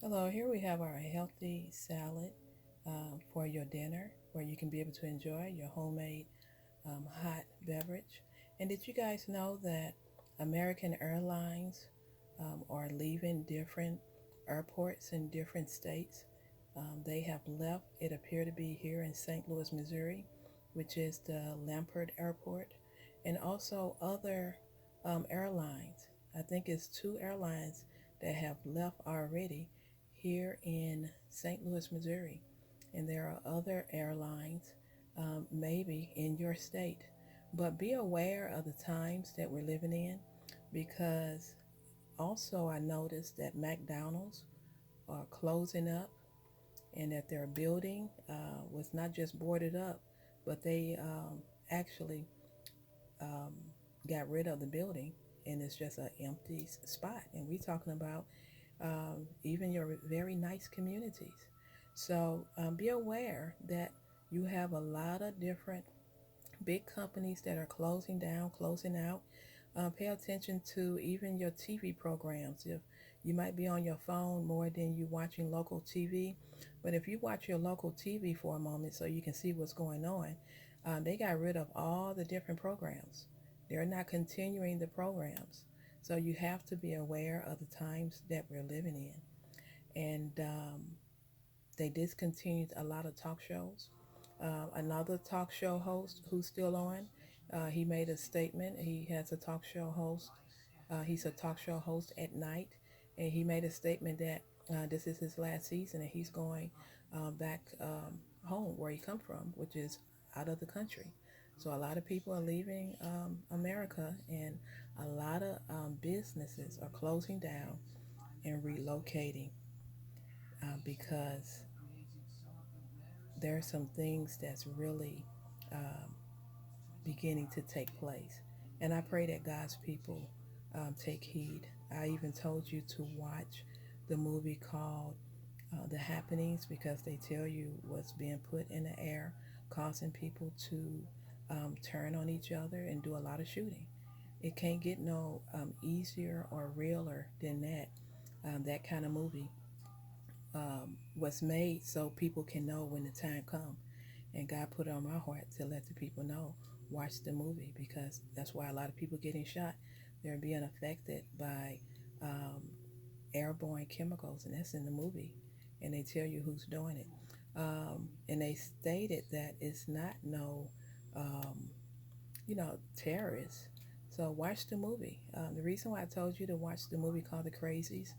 Hello, here we have our healthy salad for your dinner where you can be able to enjoy your homemade hot beverage. And did you guys know that American Airlines are leaving different airports in different states? They have left, it appeared to be here in St. Louis, Missouri, which is the Lampert Airport, and also other airlines. I think it's two airlines that have left already here in St. Louis, Missouri. And there are other airlines, maybe in your state. But be aware of the times that we're living in because also I noticed that McDonald's are closing up and that their building was not just boarded up, but they actually um, got rid of the building and it's just an empty spot. And we're talking about even your very nice communities. So be aware that you have a lot of different big companies that are closing down, closing out. Pay attention to even your TV programs. If you might be on your phone more than you watching local TV, but if you watch your local TV for a moment so you can see what's going on, they got rid of all the different programs. They're not continuing the programs. So you have to be aware of the times that we're living in. And they discontinued a lot of talk shows. Another talk show host who's still on, he made a statement. He has a talk show host. He's a talk show host at night, and he made a statement that this is his last season, and he's going back home where he come from, which is out of the country. So a lot of people are leaving America, and a lot of businesses are closing down and relocating because there are some things that's really um, beginning to take place. And I pray that God's people take heed. I even told you to watch the movie called The Happenings because they tell you what's being put in the air, causing people to turn on each other and do a lot of shooting. It can't get no easier or realer than that. That kind of movie was made so people can know when the time comes. And God put it on my heart to let the people know, watch the movie because that's why a lot of people getting shot. They're being affected by um, airborne chemicals, and that's in the movie. And they tell you who's doing it. And they stated that it's not no, um, terrorists. So watch the movie. The reason why I told you to watch the movie called The Crazies